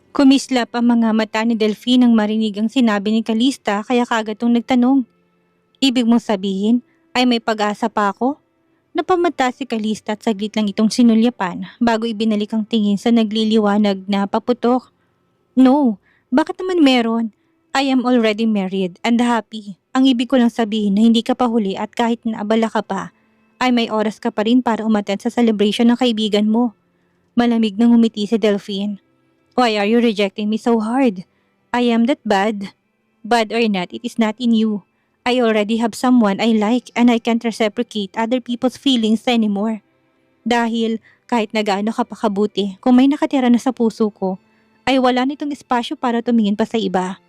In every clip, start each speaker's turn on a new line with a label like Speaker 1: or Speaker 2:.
Speaker 1: Kumislap ang mga mata ni Delphine nang marinig ang sinabi ni Calista kaya kagatong nagtanong. Ibig mong sabihin ay may pag-asa pa ako? Napamata si Calista at saglit lang itong sinulyapan bago ibinalik ang tingin sa nagliliwanag na paputok. No, bakit naman meron? I am already married and happy. Ang ibig ko lang sabihin na hindi ka pa huli at kahit naabala ka pa, ay may oras ka pa rin para umattend sa celebration ng kaibigan mo. Malamig nang umiti si Delphine. Why are you rejecting me so hard? I am that bad. Bad or not, it is not in you. I already have someone I like and I can't reciprocate other people's feelings anymore. Dahil kahit na gaano ka pa kabuti, kung may nakatira na sa puso ko, ay wala nitong espasyo para tumingin pa sa iba.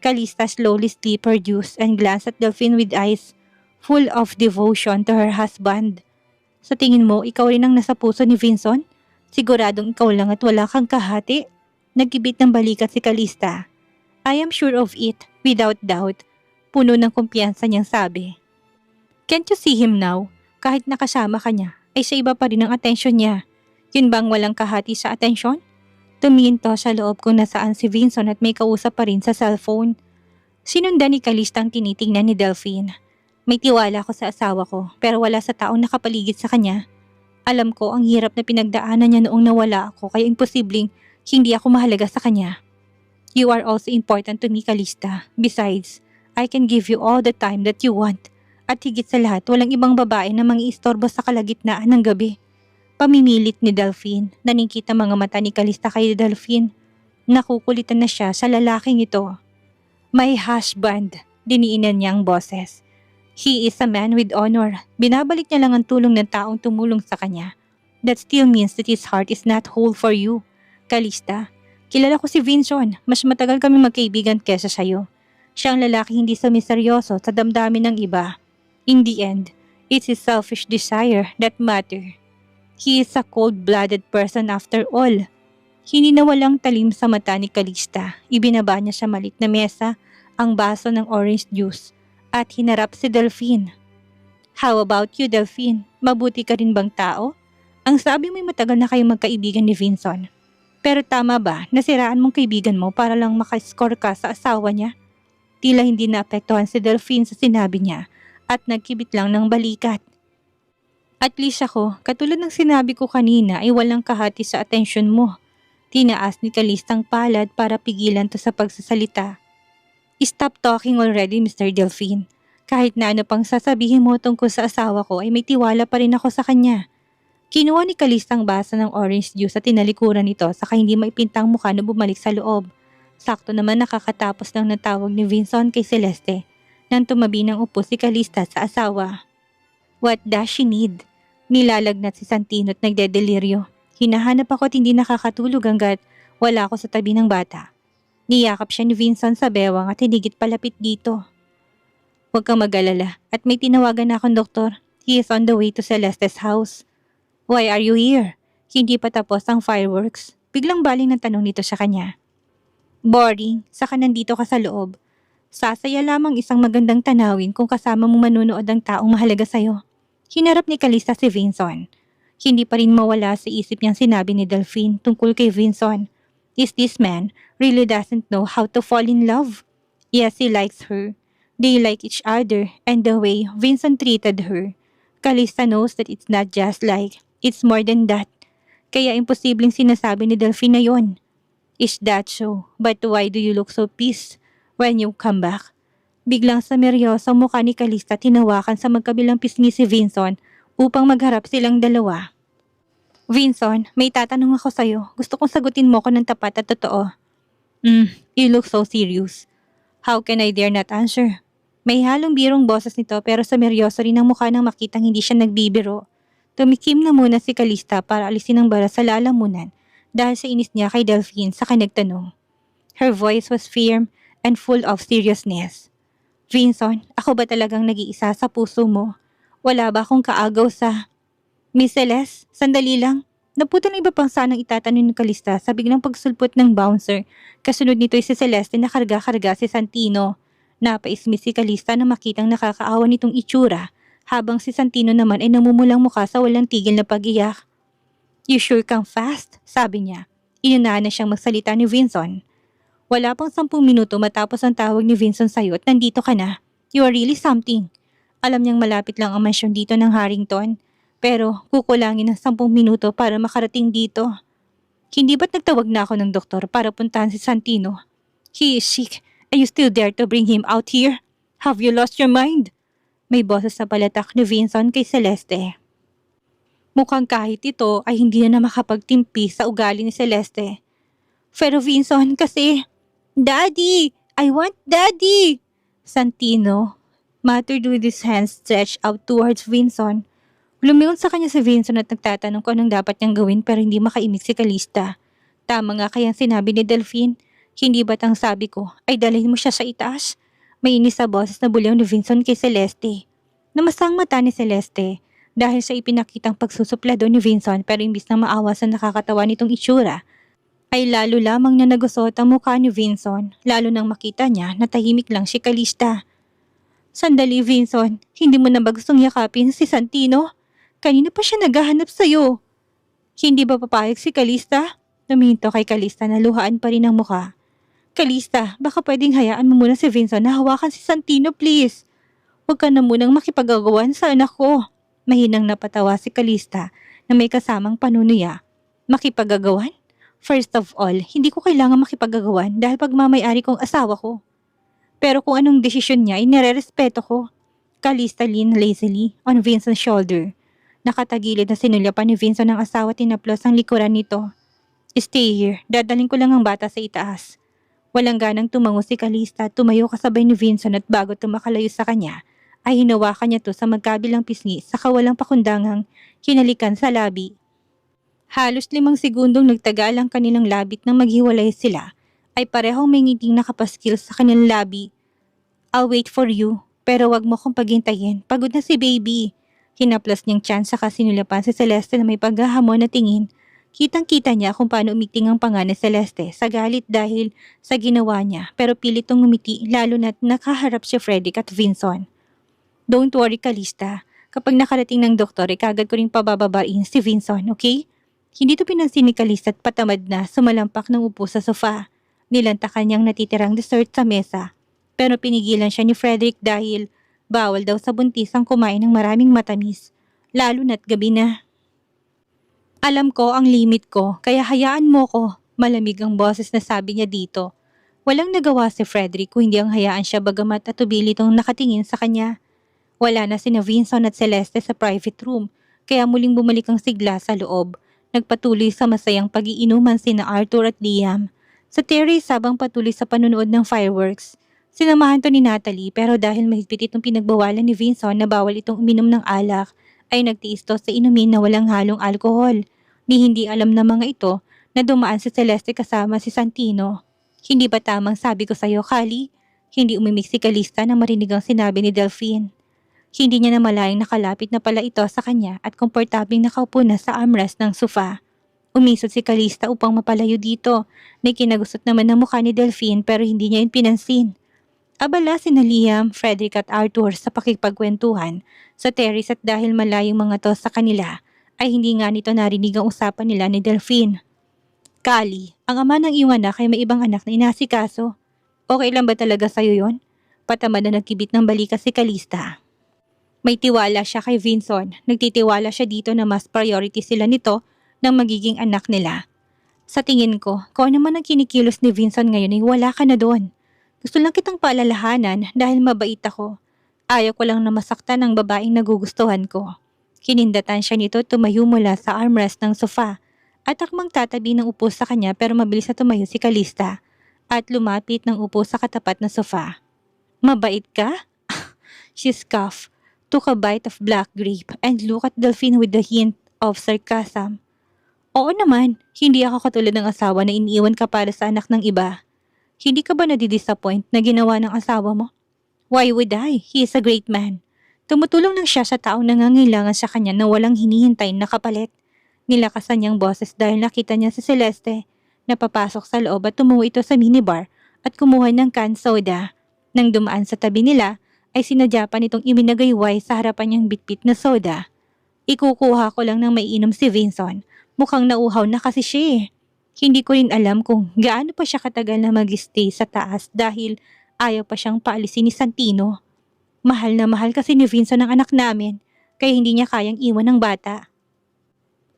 Speaker 1: Calista slowly slipped her juice and glanced at Delphine with eyes full of devotion to her husband. Sa tingin mo, ikaw rin ang nasa puso ni Vincent? Siguradong ikaw lang at wala kang kahati? Nagkibit ng balikat si Calista. I am sure of it, without doubt. Puno ng kumpiyansa niyang sabi. Can't you see him now? Kahit nakasama ka niya, ay sa iba pa rin ang atensyon niya. Yun bang walang kahati sa atensyon? Tumingin to sa loob kung nasaan si Vincent at may kausap pa rin sa cellphone. Sinundan ni Calista ang tinitingnan ni Delphine. May tiwala ko sa asawa ko pero wala sa taong nakapaligid sa kanya. Alam ko ang hirap na pinagdaanan niya noong nawala ako kaya imposibleng hindi ako mahalaga sa kanya. You are also important to me, Calista. Besides, I can give you all the time that you want. At higit sa lahat, walang ibang babae na mangiistorbo sa kalagitnaan ng gabi. Pamimilit ni Delphine. Naningkit ang mga mata ni Calista kay Delphine. Nakukulitan na siya sa lalaking ito. My husband, diniinan niya ang boses. He is a man with honor. Binabalik niya lang ang tulong ng taong tumulong sa kanya. That still means that his heart is not whole for you. Calista, kilala ko si Vincent. Mas matagal kami magkaibigan kesa sa'yo. Siya ang lalaki hindi sumiseryoso sa damdamin ng iba. In the end, it's his selfish desire that matter. He is a cold-blooded person after all. Hindi na walang talim sa mata ni Calista. Ibinaba niya sa maliit na mesa ang baso ng orange juice at hinarap si Delphine. How about you, Delphine? Mabuti ka rin bang tao? Ang sabi mo'y matagal na kayong magkaibigan ni Vincent. Pero tama ba, nasiraan mong kaibigan mo para lang makascore ka sa asawa niya? Tila hindi naapektuhan si Delphine sa sinabi niya at nagkibit lang ng balikat. At least ako, katulad ng sinabi ko kanina ay walang kahati sa atensyon mo. Tinaas ni Calistang palad para pigilan to sa pagsasalita. Stop talking already, Mr. Delphine. Kahit na ano pang sasabihin mo tungkol sa asawa ko ay may tiwala pa rin ako sa kanya. Kinuha ni Calista ang basa ng orange juice at tinalikuran nito saka hindi maipintang mukha na bumalik sa loob. Sakto naman nakakatapos lang ng tawag ni Vincent kay Celeste nang tumabi ng upo si Calista sa asawa. What does she need? Nilalagnat si Santino at nagdedeliryo. Hinahanap ako at hindi nakakatulog hanggat wala ako sa tabi ng bata. Niyakap siya ni Vincent sa bewang at hinigit palapit dito. Huwag kang mag-alala at may tinawagan na akong doktor. He is on the way to Celeste's house. Why are you here? Hindi pa tapos ang fireworks. Biglang baling ng tanong nito sa kanya. Boring, saka nandito ka sa loob. Sasaya lamang isang magandang tanawin kung kasama mong manunood ang taong mahalaga sa'yo. Hinarap ni Calista si Vincent. Hindi pa rin mawala sa isip niyang sinabi ni Delphine tungkol kay Vincent. Is this man really doesn't know how to fall in love? Yes, he likes her. They like each other and the way Vincent treated her. Calista knows that it's not just like, it's more than that. Kaya imposibleng sinasabi ni Delphine na yon. Is that so? But why do you look so pissed when you come back? Biglang sa meryosong mukha ni Calista tinawakan sa magkabilang pisngi si Vincent upang magharap silang dalawa. Vincent, may tatanong ako sa'yo. Gusto kong sagutin mo ko ng tapat at totoo. You look so serious. How can I dare not answer? May halong birong boses nito pero sa seryoso rin ang mukha nang makitang hindi siya nagbibiro. Tumikim na muna si Calista para alisin ang bara sa lalamunan dahil sa inis niya kay Delphine sa nagtanong. Her voice was firm and full of seriousness. Vincent, ako ba talagang nag-iisa sa puso mo? Wala ba akong kaagaw sa... Miss Celeste, sandali lang. Naputo ng iba pang sanang itatanong ni Calista sa biglang pagsulpot ng bouncer. Kasunod nito ay si Celeste na karga-karga si Santino. Napaismi si Calista na makitang nakakaawa nitong itsura habang si Santino naman ay namumulang mukha sa walang tigil na pag-iyak. You sure kang fast, sabi niya. Inunahan na siyang magsalita ni Vincent. Wala pang 10 minuto matapos ang tawag ni Vincent sa'yo at nandito ka na. You are really something. Alam niyang malapit lang ang mansyon dito ng Harrington, pero kukulangin ng 10 minuto para makarating dito. Hindi ba't nagtawag na ako ng doktor para puntahan si Santino? He is sick and you still dare to bring him out here? Have you lost your mind? May boses na palatak ni Vincent kay Celeste. Mukhang kahit ito ay hindi na makapagtimpi sa ugali ni Celeste. Pero Vincent kasi, Daddy! I want Daddy! Santino muttered with his hands stretched out towards Vincent. Lumingon sa kanya si Vincent at nagtatanong kung anong dapat niyang gawin pero hindi makaimik si Calista. Tama nga kayang sinabi ni Delphine. Hindi ba't ang sabi ko ay dalhin mo siya sa itaas? May inis sa boses na bulyaw ni Vincent kay Celeste. Namasang mata ni Celeste dahil sa ipinakitang pagsusuplado ni Vincent pero imbis na maawa sa nakakatawa nitong itsura, ay lalo lamang na nagusot ang mukha ni Vincent lalo nang makita niya na tahimik lang si Calista. Sandali Vincent, hindi mo na ba gustong yakapin si Santino? Kanina pa siya naghahanap sa'yo. Hindi ba papayag si Calista? Tuminto kay Calista na luhaan pa rin ang mukha. Calista, baka pwedeng hayaan mo muna si Vincent na hawakan si Santino please. Huwag ka na munang makipagagawan sa anak ko. Mahinang napatawa si Calista na may kasamang panunuya. Makipagagawan? First of all, hindi ko kailangan makipagagawan dahil pagmamayari kong asawa ko. Pero kung anong desisyon niya ay nire-respeto ko. Calista leaned lazily on Vincent's shoulder. Nakatagilid na sinulyapan ni Vincent ang asawa at tinaplos ang likuran nito. Stay here, dadaling ko lang ang bata sa itaas. Walang ganang tumango si Calista at tumayo kasabay ni Vincent at bago tumakalayo sa kanya, ay hinawakan niya to sa magkabilang pisngi sa kawalang pakundangang kinalikan sa labi. Halos 5 segundong nagtagal ang kanilang labit nang maghiwalay sila, ay parehong may ngiting nakapaskil sa kanilang labi. I'll wait for you, pero wag mo kong paghintayin, pagod na si baby. Hinaplas niyang tiyan saka sinulapan si Celeste na may paghahamon na tingin. Kitang-kita niya kung paano umiting ang panga ni Celeste sa galit dahil sa ginawa niya pero pilit tong umiti lalo na't nakaharap si Frederick at Vincent. Don't worry Calista, kapag nakarating ng doktor kagad ko ring pabababain si Vincent, okay? Hindi to pinansin ni Calista at patamad na sumalampak ng upo sa sofa. Nilantakan niyang natitirang dessert sa mesa. Pero pinigilan siya ni Frederick dahil bawal daw sa buntis ang kumain ng maraming matamis. Lalo na't gabi na. Alam ko ang limit ko kaya hayaan mo ko. Malamig ang boses na sabi niya dito. Walang nagawa si Frederick kung hindi ang hayaan siya bagamat at tubili itong nakatingin sa kanya. Wala na sina Vincent at Celeste sa private room kaya muling bumalik ang sigla sa loob. Nagpatuloy sa masayang pag-iinuman sina Arthur at Liam. Sa terrace habang patuloy sa panunood ng fireworks. Sinamahan to ni Natalie pero dahil mahigpit itong pinagbawalan ni Vincent na bawal itong uminom ng alak, ay nagtiis to sa inumin na walang halong alkohol. Ni hindi alam ng mga ito na dumaan si Celeste kasama si Santino. Hindi ba tamang sabi ko sa'yo, Kali? Hindi umimik si Calista na marinig ang sinabi ni Delphine. Hindi niya namalayang nakalapit na pala ito sa kanya at komportabling nakaupo na sa armrest ng sofa. Umisot si Calista upang mapalayo dito na kinagusot naman ng mukha ni Delphine pero hindi niya yun pinansin. Abala sina Liam, Frederick at Arthur sa pakikipagkwentuhan sa terrace at dahil malayong mga to sa kanila ay hindi nga nito narinig ang usapan nila ni Delphine. Kali, ang ama ng iyong anak ay may ibang anak na inasikaso. Okay lang ba talaga sa'yo yon? Patamad na nagkibit ng balika si Calista. May tiwala siya kay Vincent. Nagtitiwala siya dito na mas priority sila nito ng magiging anak nila. Sa tingin ko, kung ano man ang kinikilos ni Vincent ngayon ay wala ka na doon. Gusto lang kitang paalalahanan dahil mabait ako. Ayaw ko lang na masaktan ang babaeng nagugustuhan ko. Kinindatan siya nito tumayo mula sa armrest ng sofa at akmang tatabi ng upo sa kanya pero mabilis na tumayo si Calista at lumapit ng upo sa katapat na sofa. Mabait ka? She scoffed. Took a bite of black grape and looked at Delphine with a hint of sarcasm. Oo naman, hindi ako katulad ng asawa na iniiwan ka para sa anak ng iba. Hindi ka ba nadidisappoint na ginawa ng asawa mo? Why would I? He is a great man. Tumutulong lang siya sa taong nangangailangan sa kanya na walang hinihintay na kapalit. Nilakasan niyang boses dahil nakita niya si Celeste. Napapasok sa loob at tumungo ito sa minibar at kumuha ng canned soda. Nang dumaan sa tabi nila, ay sinadya pa nitong iminagayway sa harapan niyang bitbit na soda. Ikukuha ko lang ng maiinom si Vincent. Mukhang nauhaw na kasi siya eh. Hindi ko rin alam kung gaano pa siya katagal na mag-stay sa taas dahil ayaw pa siyang paalisin ni Santino. Mahal na mahal kasi ni Vincent ang anak namin, kaya hindi niya kayang iwan ng bata.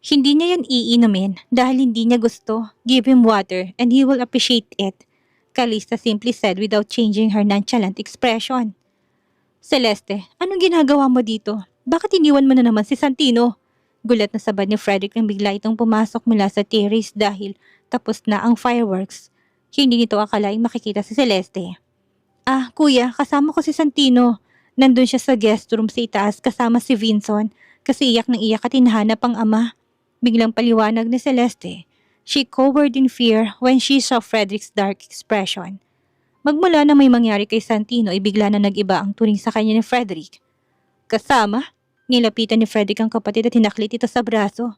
Speaker 1: Hindi niya yan iinumin dahil hindi niya gusto. Give him water and he will appreciate it. Calista simply said without changing her nonchalant expression. Celeste, anong ginagawa mo dito? Bakit iniwan mo na naman si Santino? Gulat na sabad ni Frederick nang bigla itong pumasok mula sa terrace dahil tapos na ang fireworks. Hindi nito akalaing makikita si Celeste. Ah, kuya, kasama ko si Santino. Nandun siya sa guest room sa itaas kasama si Vincent kasi iyak ng iyak at hinahanap ang ama. Biglang paliwanag ni Celeste. She cowered in fear when she saw Frederick's dark expression. Magmula na may mangyari kay Santino ay bigla na nag-iba ang turing sa kanya ni Frederick. Kasama? Nilapitan ni Frederick ang kapatid at hinaklit ito sa braso.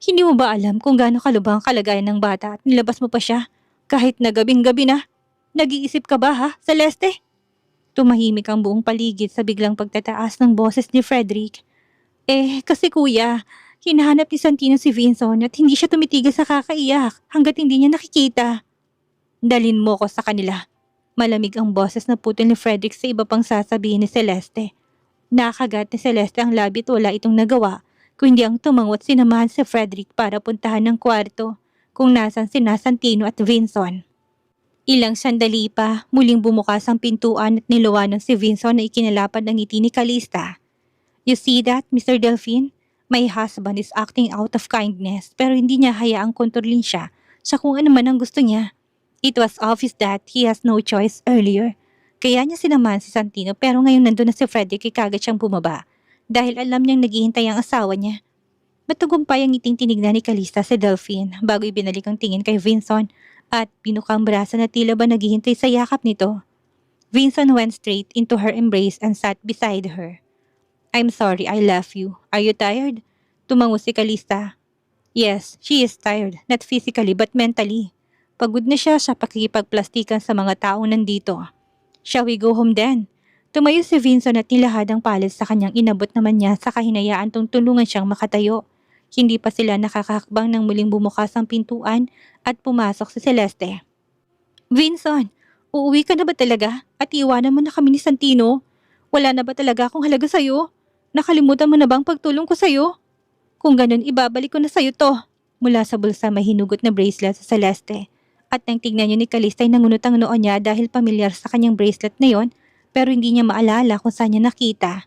Speaker 1: Hindi mo ba alam kung gaano kalubang ang kalagayan ng bata at nilabas mo pa siya? Kahit na gabing-gabi na. Nag-iisip ka ba ha, Celeste? Tumahimik ang buong paligid sa biglang pagtataas ng boses ni Frederick. Kasi kuya, hinahanap ni Santino si Vincent at hindi siya tumitigil sa kakaiyak hanggat hindi niya nakikita. Dalin mo ko sa kanila. Malamig ang boses na putol ni Frederick sa iba pang sasabihin ni Celeste. Nakagat ni Celeste ang labi at wala itong nagawa, kundi ang tumangot sinamahan si Frederick para puntahan ng kwarto kung nasan sina Santino at Vincent. Ilang sandali pa, muling bumukas ang pintuan at niluwanan si Vincent na ikinalapad ng ngiti ni Calista. You see that, Mr. Delphine? My husband is acting out of kindness pero hindi niya hayaang kontrolin siya sa kung ano man ang gusto niya. It was obvious that he has no choice earlier. Kaya niya sinamahan si Santino pero ngayon nandun na si Frederick kagad siyang bumaba dahil alam niyang naghihintay ang asawa niya. Matagumpay ang ngiting tinignan ni Calista si Delphine bago ibinalik ang tingin kay Vincent at pinukang brasa na tila ba naghihintay sa yakap nito. Vincent went straight into her embrace and sat beside her. I'm sorry I left you. Are you tired? Tumango si Calista. Yes, she is tired, not physically but mentally. Pagod na siya sa pakikipagplastikan sa mga taong nandito. Shall we go home then? Tumayo si Vincent at nilahad ang palad sa kanyang inabot naman niya sa kahinayaan tong tulungan siyang makatayo. Hindi pa sila nakakahakbang nang muling bumukas ang pintuan at pumasok si Celeste. Vincent, uuwi ka na ba talaga? At iwanan mo na kami ni Santino? Wala na ba talaga akong halaga sa'yo? Nakalimutan mo na bang pagtulong ko sa'yo? Kung ganun, ibabalik ko na sa'yo to. Mula sa bulsa may hinugot na bracelet sa Celeste. At nang tignan niyo ni Calista ay nangunot ang noo niya dahil pamilyar sa kanyang bracelet na yon pero hindi niya maalala kung saan niya nakita.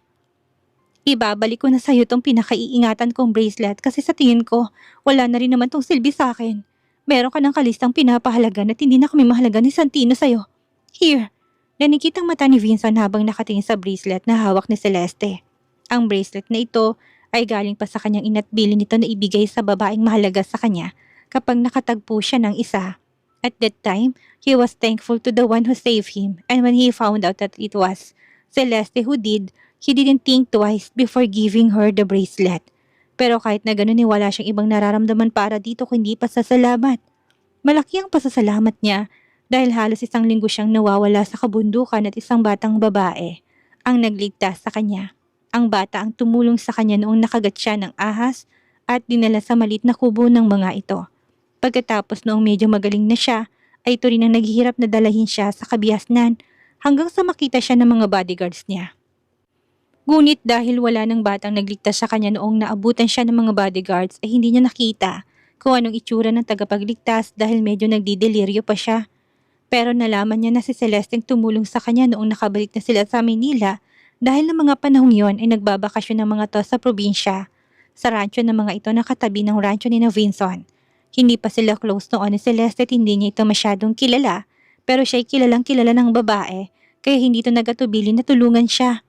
Speaker 1: Ibabalik ko na sa'yo tong pinakaiingatan kong bracelet kasi sa tingin ko, wala na rin naman tong silbi sa akin. Meron ka ng kalistang pinapahalagan at hindi na kami mahalaga ni Santino sa'yo. Here. Nanikitang mata ni Vincent habang nakatingin sa bracelet na hawak ni Celeste. Ang bracelet na ito ay galing pa sa kanyang ina't bilin nito na ibigay sa babaeng mahalaga sa kanya kapag nakatagpo siya ng isa. At that time, he was thankful to the one who saved him and when he found out that it was Celeste who did, he didn't think twice before giving her the bracelet. Pero kahit na ganun wala siyang ibang nararamdaman para dito kundi pasasalamat. Malaki ang pasasalamat niya dahil halos isang linggo siyang nawawala sa kabundukan at isang batang babae ang nagligtas sa kanya. Ang bata ang tumulong sa kanya noong nakagat siya ng ahas at dinala sa malit na kubo ng mga ito. Pagkatapos noong medyo magaling na siya, ay ito rin ang naghihirap na dalahin siya sa kabiasnan hanggang sa makita siya ng mga bodyguards niya. Ngunit dahil wala ng batang nagligtas sa kanya noong naabutan siya ng mga bodyguards ay hindi niya nakita kung anong itsura ng tagapagligtas dahil medyo nagdideliryo pa siya. Pero nalaman niya na si Celeste ang tumulong sa kanya noong nakabalik na sila sa Maynila dahil ng mga panahong yon ay nagbabakasyon ng mga to sa probinsya. Sa rancho ng mga ito nakatabi ng rancho ni Vincent. Hindi pa sila close noon ni Celeste at hindi niya ito masyadong kilala pero siya'y kilalang kilala ng babae kaya hindi ito nagatubili na tulungan siya.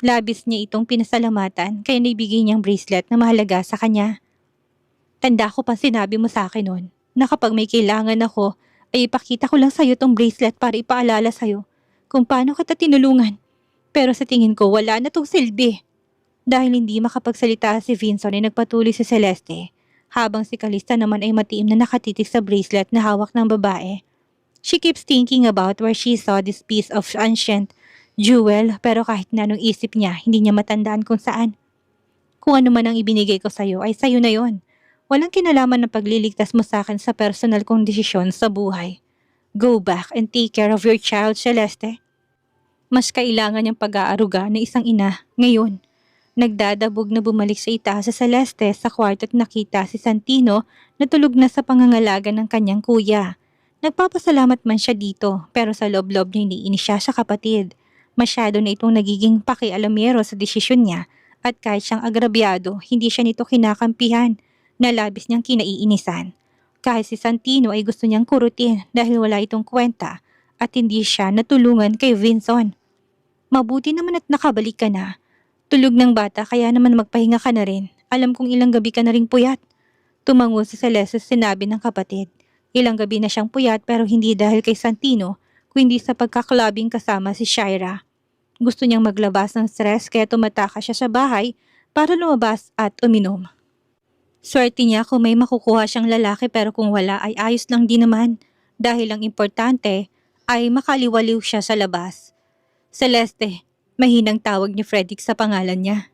Speaker 1: Labis niya itong pinasalamatan kaya naibigay niyang bracelet na mahalaga sa kanya. Tanda ko pa sinabi mo sa akin noon na kapag may kailangan ako ay ipakita ko lang sa'yo tong bracelet para ipaalala sa'yo kung paano kita tinulungan. Pero sa tingin ko wala na tong silbi. Dahil hindi makapagsalita si Vincent ay nagpatuloy si Celeste habang si Calista naman ay matiim na nakatitig sa bracelet na hawak ng babae. She keeps thinking about where she saw this piece of ancient jewel pero kahit na anong isip niya, hindi niya matandaan kung saan. Kung ano man ang ibinigay ko sa'yo ay sa'yo na yon. Walang kinalaman ng pagliligtas mo sa akin sa personal kong desisyon sa buhay. Go back and take care of your child, Celeste. Mas kailangan niyang pag-aaruga ng isang ina ngayon. Nagdadabog na bumalik sa itaas sa Celeste sa kwarto at nakita si Santino na tulog na sa pangangalaga ng kanyang kuya. Nagpapasalamat man siya dito pero sa loob-loob niya iniinis siya sa kapatid. Masyado na itong nagiging pakialamero sa desisyon niya at kahit siyang agrabyado, hindi siya nito kinakampihan na labis niyang kinaiinisan. Kahit si Santino ay gusto niyang kurutin dahil wala itong kwenta at hindi siya natulungan kay Vinson. Mabuti naman at nakabalik ka na. Tulog ng bata kaya naman magpahinga ka na rin. Alam kong ilang gabi ka na ring puyat. Tumango si Celeste sa sinabi ng kapatid. Ilang gabi na siyang puyat pero hindi dahil kay Santino, kundi sa pagkaklabing kasama si Shaira. Gusto niyang maglabas ng stress kaya tumataka siya sa bahay para lumabas at uminom. Swerte niya kung may makukuha siyang lalaki pero kung wala ay ayos lang din naman dahil ang importante ay makaliwaliw siya sa labas. Celeste, mahinang tawag ni Frederick sa pangalan niya.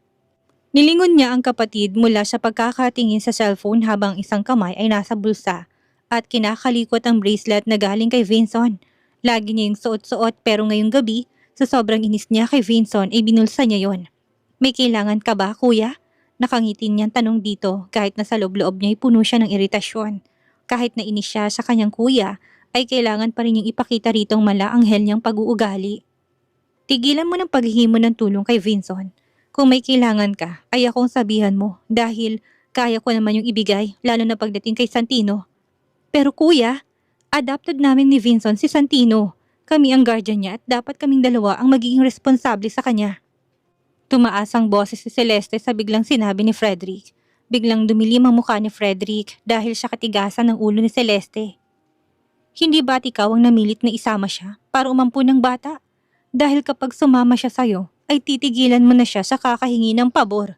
Speaker 1: Nilingon niya ang kapatid mula sa pagkakatingin sa cellphone habang isang kamay ay nasa bulsa at kinakalikot ang bracelet na galing kay Vinson. Lagi niya yung suot-suot pero ngayong gabi, sa sobrang inis niya kay Vinson ay binulsa niya yon. May kailangan ka ba, kuya? Nakangitin niyang tanong dito kahit na sa loob-loob niya ay puno siya ng iritasyon. Kahit na inis siya sa kanyang kuya, ay kailangan pa rin niyang ipakita ritong malaanghel niyang pag-uugali. Tigilan mo ng paghihimo ng tulong kay Vinson. Kung may kailangan ka, ay akong sabihan mo dahil kaya ko naman yung ibigay lalo na pagdating kay Santino. Pero kuya, adopted namin ni Vinson si Santino. Kami ang guardian niya at dapat kaming dalawa ang magiging responsable sa kanya. Tumaas ang boses si Celeste sa biglang sinabi ni Frederick. Biglang dumilim ang mukha ni Frederick dahil sa katigasan ng ulo ni Celeste. Hindi ba't ikaw ang namilit na isama siya para umampu ng bata? Dahil kapag sumama siya sa'yo, ay titigilan mo na siya sa kakahingi ng pabor.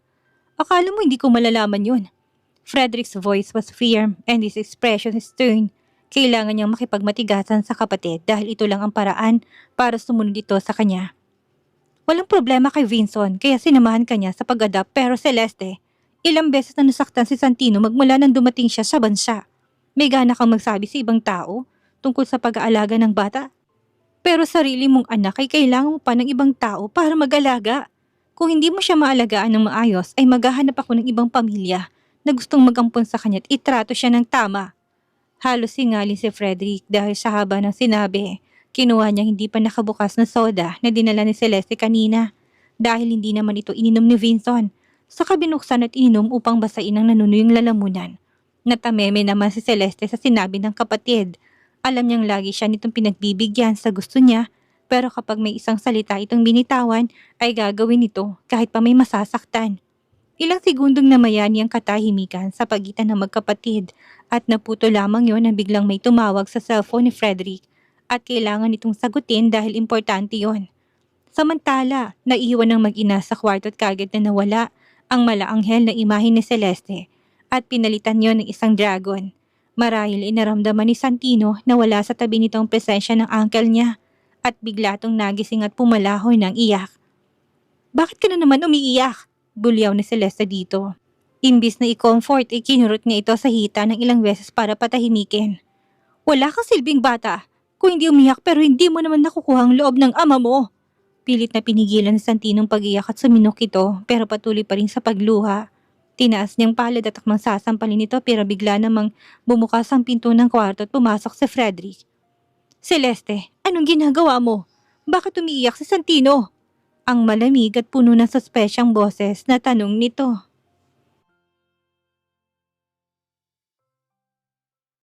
Speaker 1: Akala mo hindi ko malalaman yun. Frederick's voice was firm and his expression stern. Kailangan niyang makipagmatigasan sa kapatid dahil ito lang ang paraan para sumunod ito sa kanya. Walang problema kay Vinson kaya sinamahan kanya sa pag-adapt pero Celeste, ilang beses na nasaktan si Santino magmula nang dumating siya sa bansa. May gana kang magsabi sa ibang tao tungkol sa pag-aalaga ng bata? Pero sarili mong anak ay kailangan mo pa ng ibang tao para mag-alaga. Kung hindi mo siya maalagaan ng maayos ay maghahanap ako ng ibang pamilya na gustong magampon sa kanya at itrato siya ng tama. Halos singali si Frederick dahil sa haba ng sinabi. Kinuha niya hindi pa nakabukas na soda na dinala ni Celeste kanina dahil hindi naman ito ininom ni Vinson. Saka binuksan at ininom upang basain ang nanunuyong lalamunan. Natameme naman si Celeste sa sinabi ng kapatid. Alam niyang lagi siya nitong pinagbibigyan sa gusto niya pero kapag may isang salita itong binitawan ay gagawin ito kahit pa may masasaktan. Ilang segundong namayani ang katahimikan sa pagitan ng magkapatid at naputo lamang yon nang biglang may tumawag sa cellphone ni Frederick at kailangan itong sagutin dahil importante yon. Samantala, naiwan ng mag-ina sa kwarto at kagad na nawala ang malaanghel na imahe ni Celeste at pinalitan yon ng isang dragon. Marahil inaramdaman ni Santino na wala sa tabi nitong presensya ng uncle niya at bigla tong nagising at pumalahoy ng iyak. Bakit ka na naman umiiyak? Bulyaw ni Celeste dito. Imbis na i-comfort, ikinurot niya ito sa hita ng ilang beses para patahimikin. Wala kang silbing bata. Kung hindi umiyak pero hindi mo naman nakukuha ang loob ng ama mo. Pilit na pinigilan ni Santino ang pag-iyak at suminok ito pero patuloy pa rin sa pagluha. Tinaas niyang palad at akmang sasampalin ito pero bigla namang bumukas ang pinto ng kwarto at pumasok si Frederick. Celeste, anong ginagawa mo? Bakit umiiyak si Santino? Ang malamig at puno ng suspesyang boses na tanong nito.